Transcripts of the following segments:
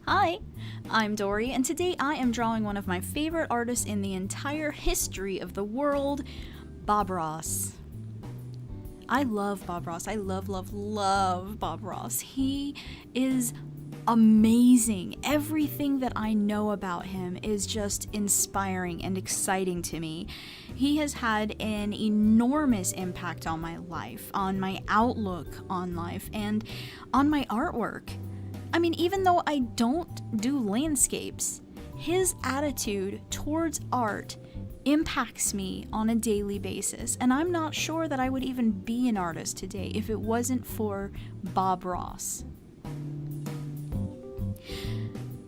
Hi, I'm Dory, and today I am drawing one of my favorite artists in the entire history of the world, Bob Ross. I love Bob Ross. I love Bob Ross. He is amazing. Everything that I know about him is just inspiring and exciting to me. He has had an enormous impact on my life, on my outlook on life, and on my artwork. I mean, even though I don't do landscapes, his attitude towards art impacts me on a daily basis, and I'm not sure that I would even be an artist today if it wasn't for Bob Ross.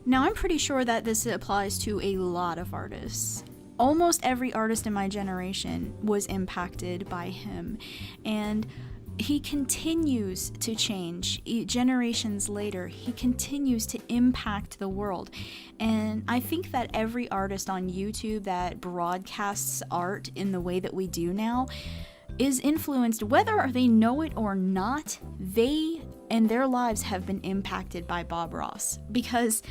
Now, I'm pretty sure that this applies to a lot of artists. Almost every artist in my generation was impacted by him, and he continues to change. Generations later, he continues to impact the world. And I think that every artist on YouTube that broadcasts art in the way that we do now is influenced, whether they know it or not. They and their lives have been impacted by Bob Ross, because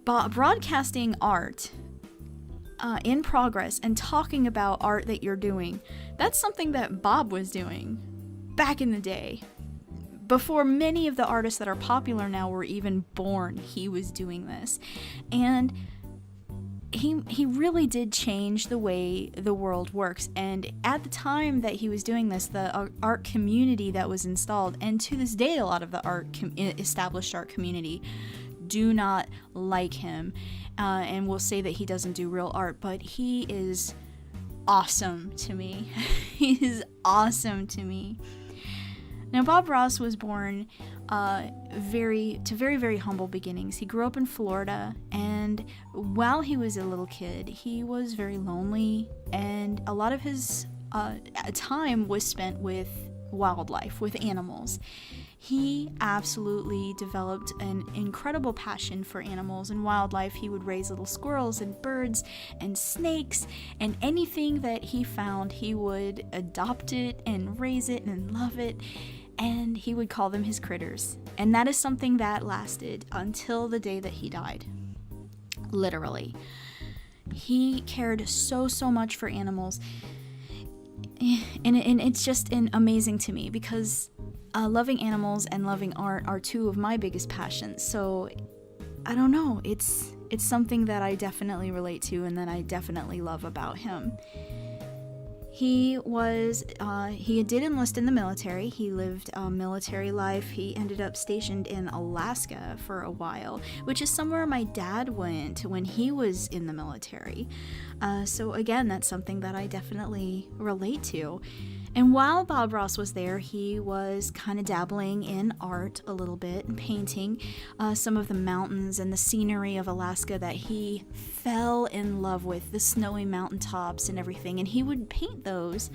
broadcasting art in progress and talking about art that you're doing, that's something that Bob was doing back in the day. Before many of the artists that are popular now were even born, he was doing this. And he really did change the way the world works. And at the time that he was doing this, the art community that was installed, and to this day a lot of the established art community do not like him and will say that he doesn't do real art, but he is awesome to me. He is awesome to me. Now, Bob Ross was born very humble beginnings. He grew up in Florida, and while he was a little kid, he was very lonely, and a lot of his time was spent with wildlife, with animals. He absolutely developed an incredible passion for animals and wildlife. He would raise little squirrels and birds and snakes, and anything that he found, he would adopt it and raise it and love it. And he would call them his critters. And that is something that lasted until the day that he died. Literally. He cared so much for animals. And it's just amazing to me, because loving animals and loving art are two of my biggest passions. So I don't know, it's something that I definitely relate to and that I definitely love about him. He did enlist in the military. He lived a military life. He ended up stationed in Alaska for a while, which is somewhere my dad went when he was in the military. So again, that's something that I definitely relate to. And while Bob Ross was there, he was kind of dabbling in art a little bit and painting some of the mountains and the scenery of Alaska that he fell in love with, the snowy mountaintops and everything. And he would paint those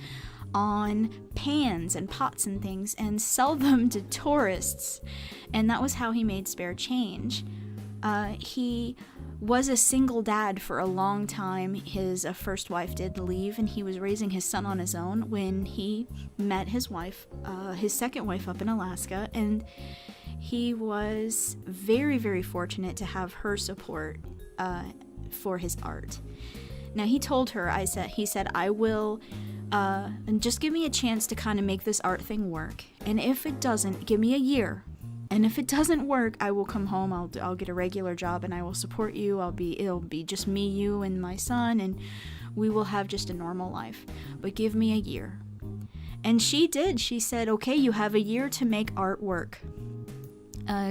on pans and pots and things and sell them to tourists. And that was how he made spare change. He was a single dad for a long time. His first wife did leave, and he was raising his son on his own when he met his wife, his second wife, up in Alaska, and he was very fortunate to have her support for his art. Now, he told her, he said, I will, and just give me a chance to kind of make this art thing work, and if it doesn't, give me a year. And if it doesn't work, I will come home, I'll get a regular job, and I will support you. It'll be just me, you, and my son, and we will have just a normal life. But give me a year. And she did. She said, okay, you have a year to make art work.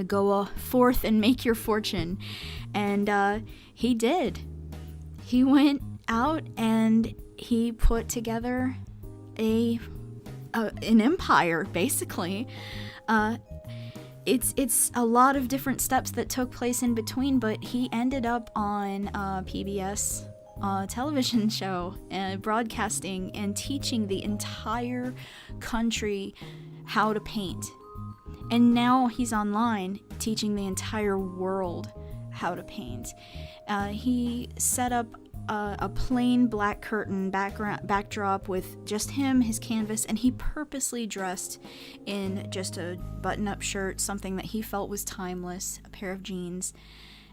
Go forth and make your fortune. And he did. He went out and he put together an empire, basically. It's a lot of different steps that took place in between, but he ended up on PBS television show, broadcasting and teaching the entire country how to paint. And now he's online teaching the entire world how to paint. He set up a plain black curtain backdrop with just him, his canvas, and he purposely dressed in just a button-up shirt, something that he felt was timeless, a pair of jeans.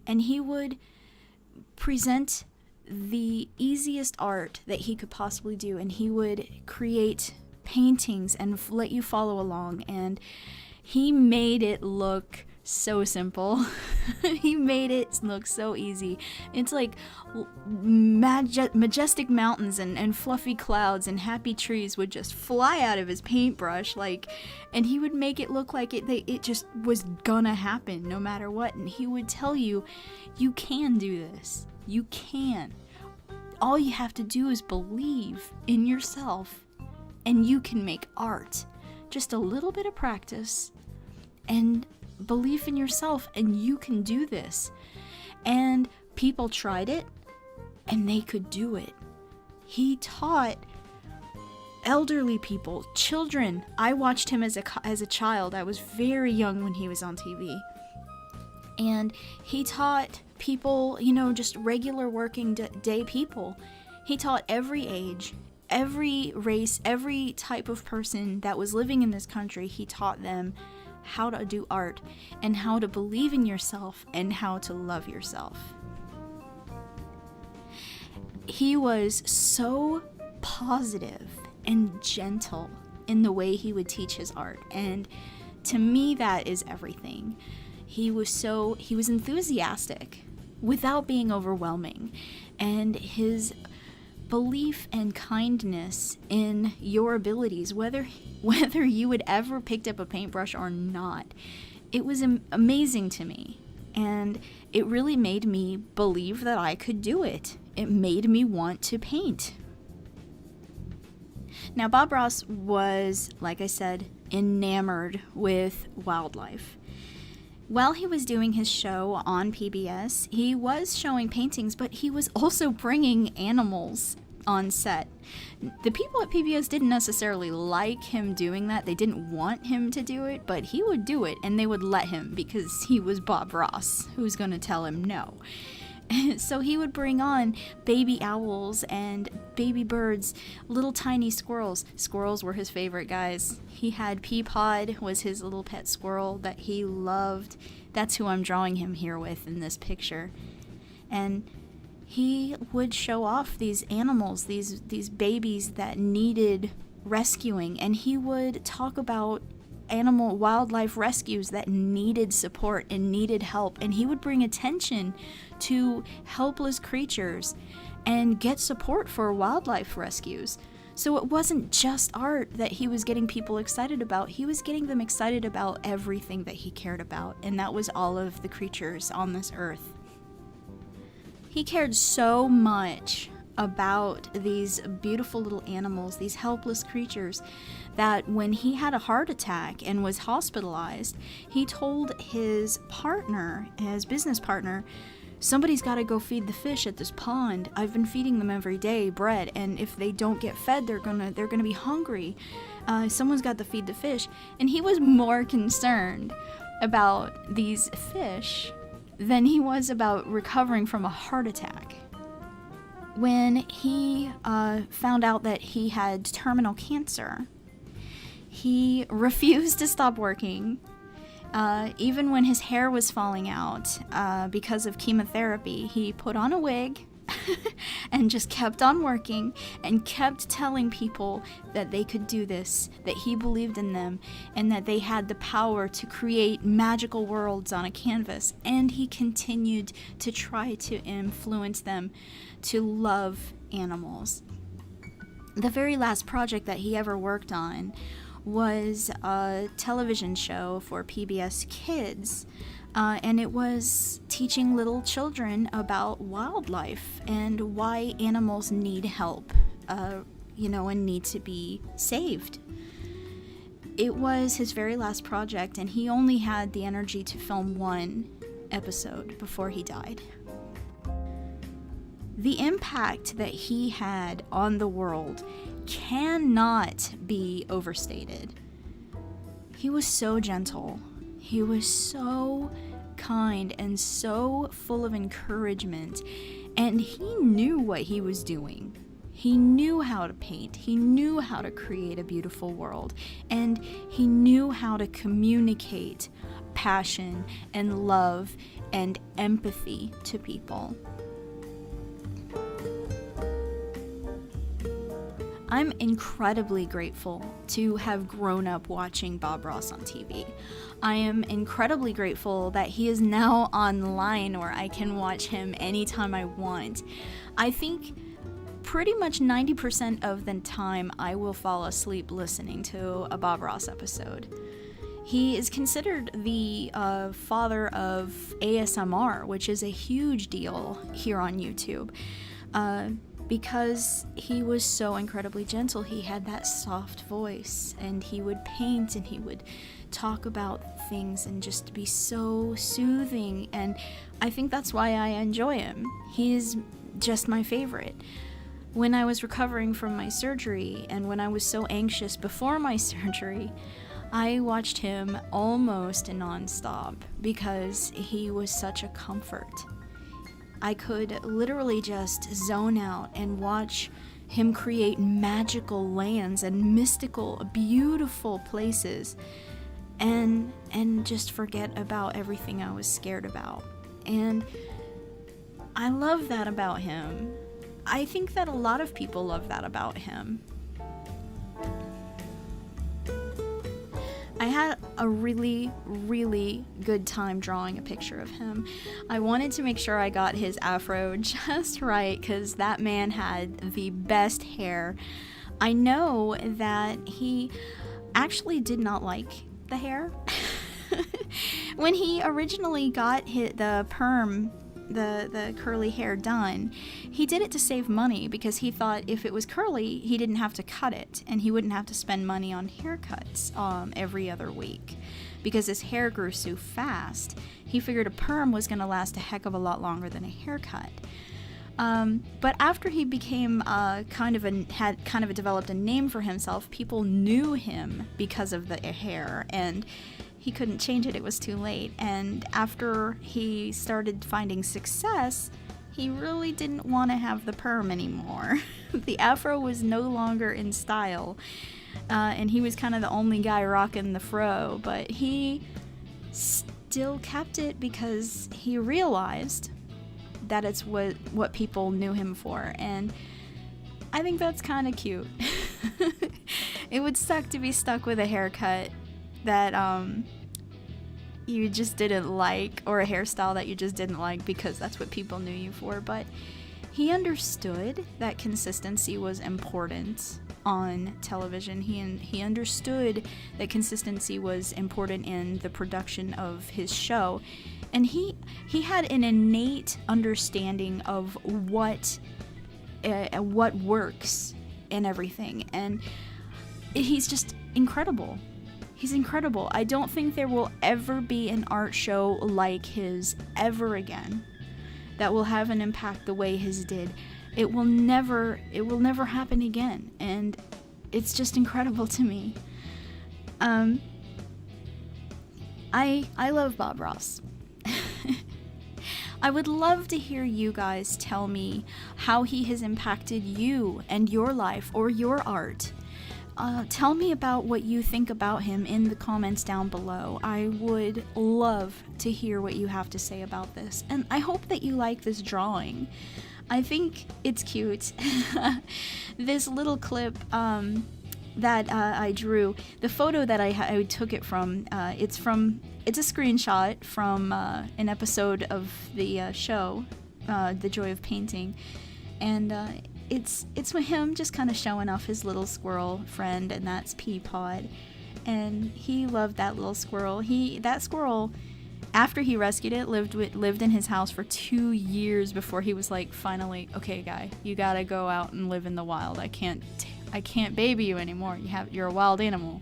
and he would present the easiest art that he could possibly do, and he would create paintings and let you follow along, and he made it look so simple. He made it look so easy. It's like majestic mountains and fluffy clouds and happy trees would just fly out of his paintbrush, and he would make it look like it just was gonna happen no matter what. And he would tell you, you can do this. You can. All you have to do is believe in yourself, and you can make art. Just a little bit of practice and belief in yourself, and you can do this. And people tried it, and they could do it. He taught elderly people, children. I watched him as a child. I was very young when he was on TV. And he taught people, just regular working day people. He taught every age, every race, every type of person that was living in this country. He taught them how to do art and how to believe in yourself and how to love yourself. He was so positive and gentle in the way he would teach his art, and to me that is everything. He was enthusiastic without being overwhelming, and his belief and kindness in your abilities, whether you had ever picked up a paintbrush or not, it was amazing to me, and it really made me believe that I could do it. It made me want to paint. Now, Bob Ross was, like I said, enamored with wildlife. While he was doing his show on PBS, he was showing paintings, but he was also bringing animals on set. The people at PBS didn't necessarily like him doing that. They didn't want him to do it, but he would do it, and they would let him because he was Bob Ross. Who's going to tell him no? So he would bring on baby owls and baby birds, little tiny squirrels. Squirrels were his favorite, guys. He had Peapod, was his little pet squirrel that he loved. That's who I'm drawing him here with in this picture. And he would show off these animals, these babies that needed rescuing, and he would talk about wildlife rescues that needed support and needed help, and he would bring attention to helpless creatures and get support for wildlife rescues. So it wasn't just art that he was getting people excited about. He was getting them excited about everything that he cared about, and that was all of the creatures on this earth. He cared so much about these beautiful little animals, these helpless creatures, that when he had a heart attack and was hospitalized, he told his business partner, somebody's got to go feed the fish at this pond. I've been feeding them every day bread, and if they don't get fed, they're gonna be hungry. Someone's got to feed the fish. And he was more concerned about these fish than he was about recovering from a heart attack. When he found out that he had terminal cancer, he refused to stop working. Even when his hair was falling out because of chemotherapy, he put on a wig and just kept on working and kept telling people that they could do this, that he believed in them, and that they had the power to create magical worlds on a canvas. And he continued to try to influence them to love animals. The very last project that he ever worked on was a television show for PBS Kids, and it was teaching little children about wildlife and why animals need help, and need to be saved. It was his very last project, and he only had the energy to film one episode before he died. The impact that he had on the world cannot be overstated. He was so gentle. He was so kind and so full of encouragement, and he knew what he was doing. He knew how to paint. He knew how to create a beautiful world, and he knew how to communicate passion and love and empathy to people. I'm incredibly grateful to have grown up watching Bob Ross on TV. I am incredibly grateful that he is now online where I can watch him anytime I want. I think pretty much 90% of the time I will fall asleep listening to a Bob Ross episode. He is considered the father of ASMR, which is a huge deal here on YouTube. Because he was so incredibly gentle. He had that soft voice, and he would paint, and he would talk about things and just be so soothing, and I think that's why I enjoy him. He is just my favorite. When I was recovering from my surgery, and when I was so anxious before my surgery, I watched him almost non-stop because he was such a comfort. I could literally just zone out and watch him create magical lands and mystical, beautiful places and just forget about everything I was scared about. And I love that about him. I think that a lot of people love that about him. I had a really, really good time drawing a picture of him. I wanted to make sure I got his afro just right because that man had the best hair. I know that he actually did not like the hair. When he originally got the perm, the curly hair done, he did it to save money because he thought if it was curly, he didn't have to cut it and he wouldn't have to spend money on haircuts every other week. Because his hair grew so fast, he figured a perm was going to last a heck of a lot longer than a haircut. But after he became developed a name for himself, people knew him because of the hair, and he couldn't change it. It was too late. And after he started finding success, he really didn't want to have the perm anymore. The afro was no longer in style, and he was kind of the only guy rocking the fro, but he still kept it because he realized that it's what people knew him for, and I think that's kind of cute. It would suck to be stuck with a haircut that you just didn't like, or a hairstyle that you just didn't like because that's what people knew you for. But he understood that consistency was important on television. He understood that consistency was important in the production of his show, and he had an innate understanding of what works and everything, and he's just incredible. He's incredible. I don't think there will ever be an art show like his ever again that will have an impact the way his did. It will never happen again, and it's just incredible to me. I love Bob Ross. I would love to hear you guys tell me how he has impacted you and your life or your art. Tell me about what you think about him in the comments down below. I would love to hear what you have to say about this. And I hope that you like this drawing. I think it's cute. This little clip that I drew, the photo that I took it from, it's a screenshot from an episode of the show, The Joy of Painting. And it's him just kind of showing off his little squirrel friend, and that's Peapod. And he loved that little squirrel. That squirrel, after he rescued it, lived in his house for 2 years before he was like, finally, okay, guy, you gotta go out and live in the wild. I can't baby you anymore. You're a wild animal.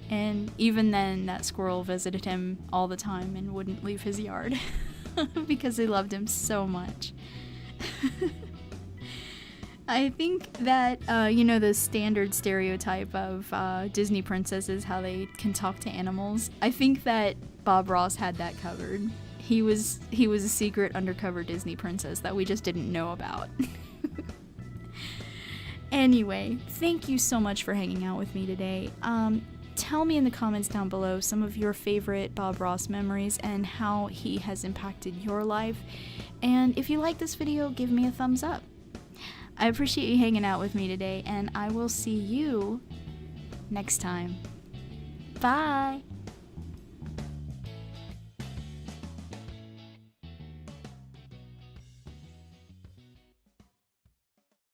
And even then, that squirrel visited him all the time and wouldn't leave his yard because he loved him so much. I think that, the standard stereotype of Disney princesses, how they can talk to animals. I think that Bob Ross had that covered. He was a secret undercover Disney princess that we just didn't know about. Anyway, thank you so much for hanging out with me today. tell me in the comments down below some of your favorite Bob Ross memories and how he has impacted your life. And if you like this video, give me a thumbs up. I appreciate you hanging out with me today, and I will see you next time. Bye!